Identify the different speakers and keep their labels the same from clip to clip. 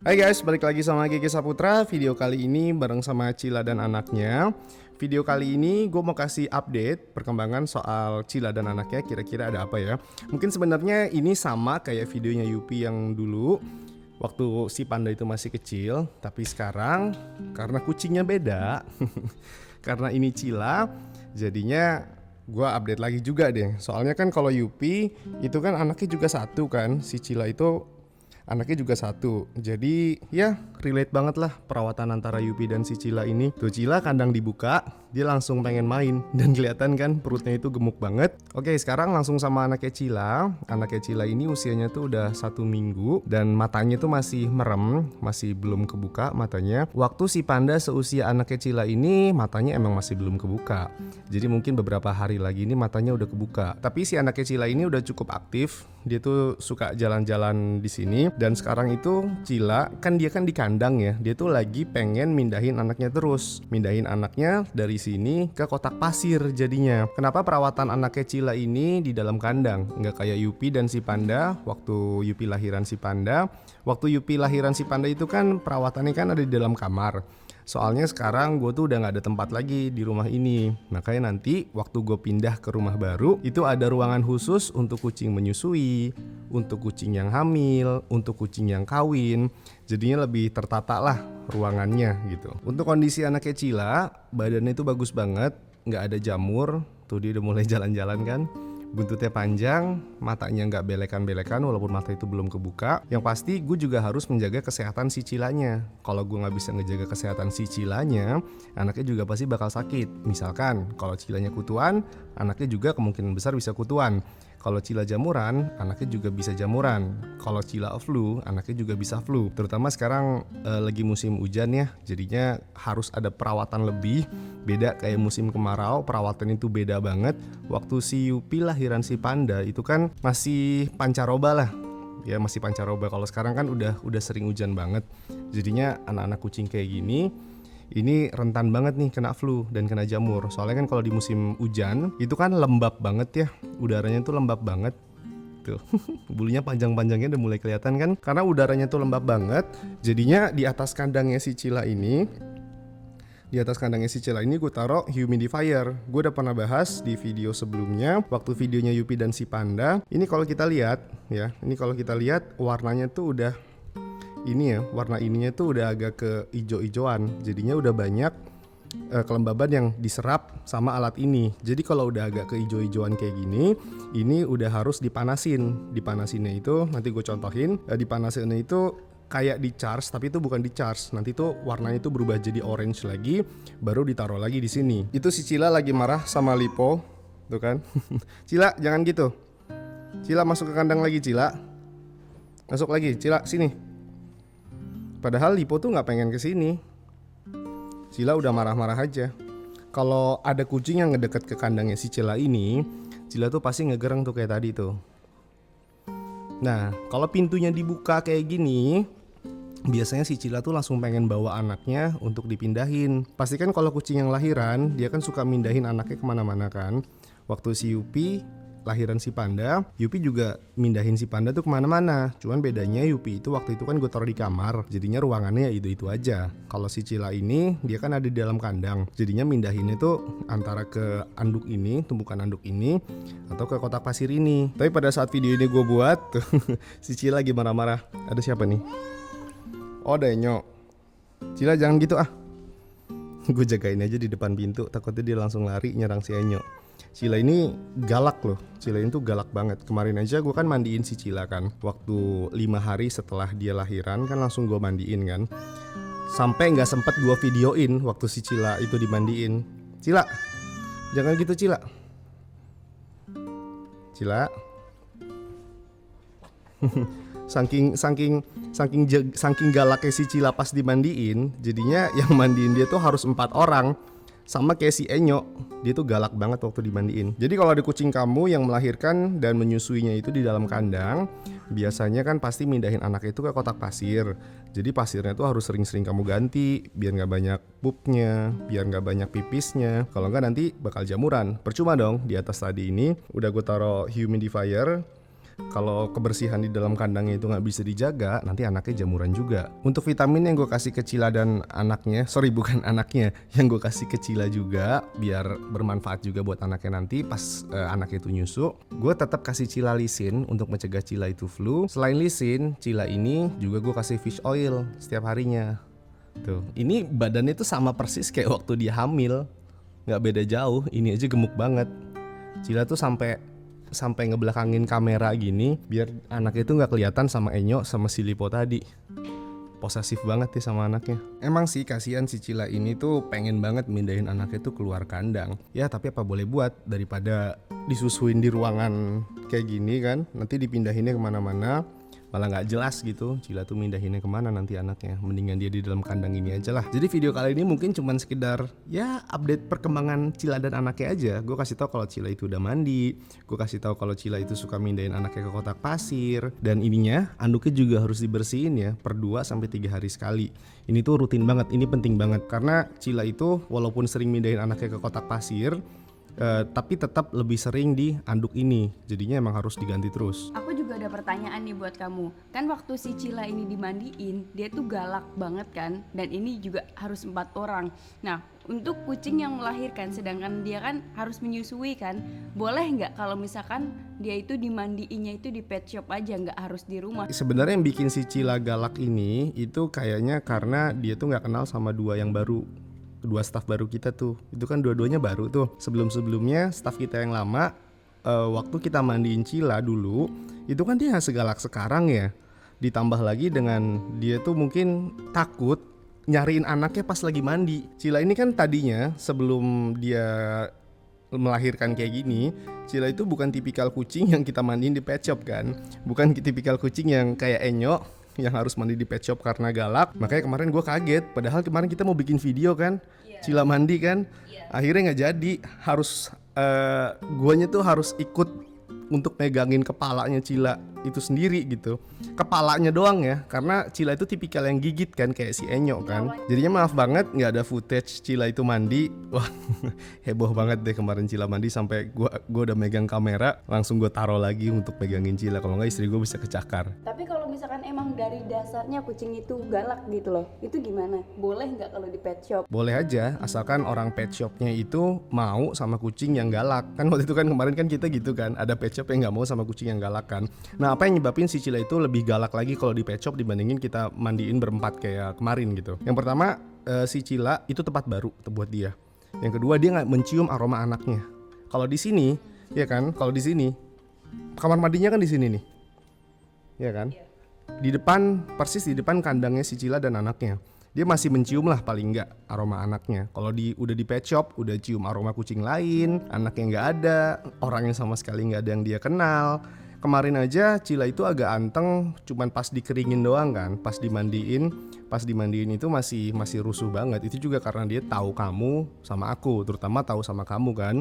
Speaker 1: Hai guys, balik lagi sama Gigi Saputra. Video kali ini bareng sama Cila dan anaknya. Video kali ini gue mau kasih update perkembangan soal Cila dan anaknya. Kira-kira ada apa ya? Mungkin sebenarnya ini sama kayak videonya Yupi yang dulu, waktu si panda itu masih kecil. Tapi sekarang karena kucingnya beda, karena ini Cila, jadinya gue update lagi juga deh. Soalnya kan kalau Yupi itu kan anaknya juga satu kan, si Cila itu anaknya juga satu. Jadi ya relate banget lah perawatan antara Yupi dan si Cila ini. Tuh Cila kandang dibuka, dia langsung pengen main. Dan kelihatan kan perutnya itu gemuk banget. Oke, sekarang langsung sama anaknya Cila. Anaknya Cila ini usianya tuh udah 1 minggu. Dan matanya tuh masih merem, masih belum kebuka matanya. Waktu si panda seusia anaknya Cila ini, matanya emang masih belum kebuka. Jadi mungkin beberapa hari lagi ini matanya udah kebuka. Tapi si anaknya Cila ini udah cukup aktif. Dia tuh suka jalan-jalan di sini. Dan sekarang itu Cila kan dia kan di kandang ya. Dia tuh lagi pengen mindahin anaknya terus. Mindahin anaknya dari sini ke kotak pasir jadinya. Kenapa perawatan anaknya Cila ini di dalam kandang? Nggak kayak Yupi dan si panda waktu Yupi lahiran si panda. Waktu Yupi lahiran si panda itu kan perawatannya kan ada di dalam kamar. Soalnya sekarang gue tuh udah gak ada tempat lagi di rumah ini. Makanya nanti waktu gue pindah ke rumah baru, itu ada ruangan khusus untuk kucing menyusui, untuk kucing yang hamil, untuk kucing yang kawin. Jadinya lebih tertata lah ruangannya gitu. Untuk kondisi anaknya Cila, badannya itu bagus banget, gak ada jamur. Tuh dia udah mulai jalan-jalan kan. Buntutnya panjang, matanya nggak belekan-belekan walaupun mata itu belum kebuka. Yang pasti gue juga harus menjaga kesehatan si Cilanya. Kalau gue nggak bisa ngejaga kesehatan si Cilanya, anaknya juga pasti bakal sakit. Misalkan kalau Cilanya kutuan, anaknya juga kemungkinan besar bisa kutuan. Kalau Cila jamuran, anaknya juga bisa jamuran. Kalau Cila flu, anaknya juga bisa flu. Terutama sekarang lagi musim hujan ya, jadinya harus ada perawatan lebih. Beda kayak musim kemarau, perawatan itu beda banget. Waktu si Yupi lahiran si panda itu kan masih pancaroba lah. Ya masih pancaroba. Kalau sekarang kan udah sering hujan banget. Jadinya anak-anak kucing kayak gini ini rentan banget nih kena flu dan kena jamur. Soalnya kan kalau di musim hujan itu kan lembab banget ya. Udaranya tuh lembab banget. Tuh. Bulunya panjang-panjangnya udah mulai kelihatan kan. Karena udaranya tuh lembab banget. Jadinya di atas kandangnya si Cila ini, gue taruh humidifier. Gue udah pernah bahas di video sebelumnya, waktu videonya Yupi dan si panda. Ini kalau kita lihat ya, warnanya tuh udah ini ya, warna ininya tuh udah agak ke ijo-ijoan. Jadinya udah banyak kelembaban yang diserap sama alat ini. Jadi kalau udah agak ke ijo-ijoan kayak gini, ini udah harus dipanasin. Dipanasinnya itu nanti gue contohin. Dipanasinnya itu kayak di charge, tapi itu bukan di charge. Nanti tuh warnanya itu berubah jadi orange lagi, baru ditaruh lagi di sini. Itu si Cila lagi marah sama Lipo, tuh kan? Cila jangan gitu. Cila masuk ke kandang lagi, Cila. Masuk lagi, Cila sini. Padahal Lipo tuh nggak pengen kesini. Cila udah marah-marah aja. Kalau ada kucing yang ngedeket ke kandangnya si Cila ini, Cila tuh pasti ngegereng tuh kayak tadi tuh. Nah, kalau pintunya dibuka kayak gini, biasanya si Cila tuh langsung pengen bawa anaknya untuk dipindahin. Pastikan kalau kucing yang lahiran, dia kan suka mindahin anaknya kemana-mana kan. Waktu si Yupi lahiran si panda, Yupi juga mindahin si panda tuh kemana-mana. Cuman bedanya Yupi itu waktu itu kan gue taruh di kamar, jadinya ruangannya ya itu aja. Kalau si Cila ini dia kan ada di dalam kandang, jadinya mindahinnya tuh antara ke anduk ini, tumpukan anduk ini, atau ke kotak pasir ini. Tapi pada saat video ini gue buat tuh, si Cila lagi marah-marah. Ada siapa nih? Oh, Denyo. Cila jangan gitu ah. Gue jagain aja di depan pintu, takutnya dia langsung lari nyerang si Enyo. Cila ini galak loh. Cila ini tuh galak banget. Kemarin aja gue kan mandiin si Cila kan. Waktu 5 hari setelah dia lahiran kan langsung gue mandiin kan. Sampai gak sempet gue videoin waktu si Cila itu dimandiin. Cila, jangan gitu Cila. Cila. saking galaknya si Cila pas dimandiin, jadinya yang mandiin dia tuh harus 4 orang. Sama kayak si Enyo, dia tuh galak banget waktu dimandiin. Jadi kalau ada kucing kamu yang melahirkan dan menyusuinya itu di dalam kandang, biasanya kan pasti mindahin anak itu ke kotak pasir. Jadi pasirnya tuh harus sering-sering kamu ganti, biar gak banyak pupnya, biar gak banyak pipisnya. Kalau enggak nanti bakal jamuran. Percuma dong, di atas tadi ini udah gue taruh humidifier. Kalau kebersihan di dalam kandangnya itu nggak bisa dijaga, nanti anaknya jamuran juga. Untuk vitamin yang gue kasih ke Cila dan anaknya, sorry bukan anaknya, yang gue kasih ke Cila juga, biar bermanfaat juga buat anaknya nanti pas anaknya itu nyusu. Gue tetap kasih Cila lisin untuk mencegah Cila itu flu. Selain lisin, Cila ini juga gue kasih fish oil setiap harinya. Tuh, ini badannya tuh sama persis kayak waktu dia hamil, nggak beda jauh. Ini aja gemuk banget. Cila tuh sampai ngebelakangin kamera gini biar anaknya itu nggak kelihatan sama Enyo sama si Lipo tadi. Posesif banget ya sama anaknya. Emang sih kasihan si Cila ini tuh pengen banget mindahin anaknya tuh keluar kandang. Ya tapi apa boleh buat, daripada disusuin di ruangan kayak gini kan, nanti dipindahinnya kemana-mana malah nggak jelas gitu Cila tuh mindahinnya kemana nanti anaknya. Mendingan dia di dalam kandang ini aja lah. Jadi video kali ini mungkin cuman sekedar ya update perkembangan Cila dan anaknya aja. Gue kasih tahu kalau Cila itu udah mandi, gue kasih tahu kalau Cila itu suka mindahin anaknya ke kotak pasir, dan ininya anduknya juga harus dibersihin ya per 2-3 hari sekali. Ini tuh rutin banget, ini penting banget karena Cila itu walaupun sering mindahin anaknya ke kotak pasir, tapi tetap lebih sering di anduk ini, jadinya emang harus diganti terus.
Speaker 2: Aku juga ada pertanyaan nih buat kamu. Kan waktu si Cila ini dimandiin, dia tuh galak banget kan, dan ini juga harus 4 orang. Nah, untuk kucing yang melahirkan, sedangkan dia kan harus menyusui kan, boleh nggak kalau misalkan dia itu dimandiinnya itu di pet shop aja, nggak harus di rumah?
Speaker 1: Sebenarnya yang bikin si Cila galak ini itu kayaknya karena dia tuh nggak kenal sama dua staff baru kita tuh. Itu kan dua-duanya baru tuh. Sebelumnya staff kita yang lama, waktu kita mandiin Cila dulu, itu kan dia segalak sekarang ya. Ditambah lagi dengan dia tuh mungkin takut nyariin anaknya pas lagi mandi. Cila ini kan tadinya sebelum dia melahirkan kayak gini, Cila itu bukan tipikal kucing yang kita mandiin di pet shop kan. Bukan tipikal kucing yang kayak Enyo yang harus mandi di pet shop karena galak. Makanya kemarin gue kaget, padahal kemarin kita mau bikin video kan, Cila mandi kan, akhirnya nggak jadi. Harus guanya tuh harus ikut untuk megangin kepalanya Cila itu sendiri gitu, kepalanya doang ya, karena Cila itu tipikal yang gigit kan kayak si Enyo kan. Jadinya maaf banget nggak ada footage Cila itu mandi. Wah heboh banget deh kemarin Cila mandi, sampai gua udah megang kamera langsung gue taruh lagi untuk megangin Cila, kalau nggak istri gue bisa kecakar.
Speaker 2: Tapi kalau misalkan emang dari dasarnya kucing itu galak gitu loh, itu gimana? Boleh nggak kalau di pet shop?
Speaker 1: Boleh aja, asalkan orang pet shopnya itu mau sama kucing yang galak. Kan waktu itu kan kemarin kan kita gitu kan, ada pet shop yang nggak mau sama kucing yang galak kan. Nah apa yang nyebabin si Cila itu lebih galak lagi kalau di pet shop dibandingin kita mandiin berempat kayak kemarin gitu. Yang pertama, si Cila itu tempat baru buat dia. Yang kedua, dia nggak mencium aroma anaknya. Kalau di sini, ya kan, kalau di sini kamar mandinya kan di sini nih, ya kan, di depan, persis di depan kandangnya si Cila dan anaknya. Dia masih mencium lah paling nggak aroma anaknya. Kalau udah di pet shop, udah cium aroma kucing lain, anaknya nggak ada, orang yang sama sekali nggak ada yang dia kenal. Kemarin aja Cila itu agak anteng, cuman pas dikeringin doang kan, pas dimandiin itu masih rusuh banget. Itu juga karena dia tahu kamu sama aku, terutama tahu sama kamu kan,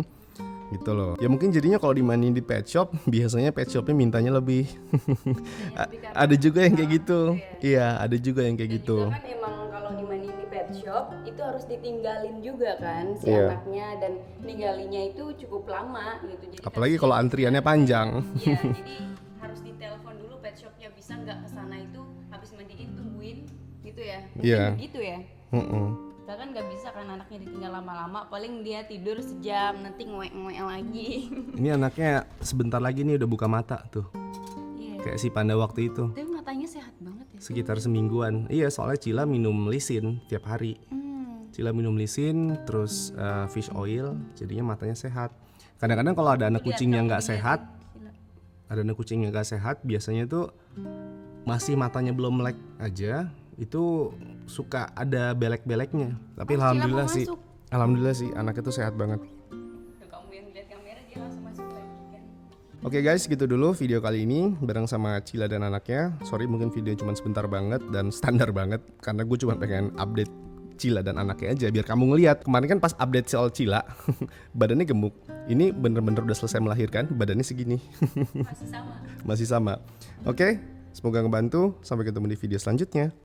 Speaker 1: gitu loh. Ya mungkin jadinya kalau dimandiin di pet shop, biasanya pet shopnya mintanya lebih. Ada juga yang kayak gitu. Iya, ada juga yang kayak gitu.
Speaker 2: Juga kan emang kalau dimandiin di pet shop itu harus ditinggalin juga kan si
Speaker 1: Iya.
Speaker 2: anaknya, dan ninggalinya itu cukup lama gitu. Jadi
Speaker 1: Apalagi kalau antriannya panjang.
Speaker 2: Iya, jadi harus ditelepon dulu pet shopnya, bisa nggak kesana itu habis mandiin tungguin gitu ya.
Speaker 1: Iya.
Speaker 2: Gitu ya. Bahkan nggak bisa kan anaknya ditinggal lama-lama, paling dia tidur sejam nanti ngoek-ngoek lagi.
Speaker 1: Ini anaknya sebentar lagi nih udah buka mata tuh.
Speaker 2: Iya.
Speaker 1: Kayak si panda waktu itu.
Speaker 2: Tapi matanya sehat banget ya.
Speaker 1: Sekitar semingguan. Iya, soalnya Cila minum lisin tiap hari. Cila minum lisin, terus fish oil, jadinya matanya sehat. Kadang-kadang kalau ada anak kucing yang nggak sehat, biasanya tuh masih matanya belum melek aja, itu suka ada belek-beleknya. Tapi alhamdulillah sih anaknya tuh sehat banget.
Speaker 2: Kamu yang lihat kamera dia langsung masuk lagi kan.
Speaker 1: Oke guys, gitu dulu video kali ini bareng sama Cila dan anaknya. Sorry mungkin video cuma sebentar banget dan standar banget, karena gue cuma pengen update Cila dan anaknya aja biar kamu ngeliat. Kemarin kan pas update soal Cila badannya gemuk. Ini bener-bener udah selesai melahirkan, badannya segini.
Speaker 2: Masih sama.
Speaker 1: Masih sama. Oke, semoga ngebantu. Sampai ketemu di video selanjutnya.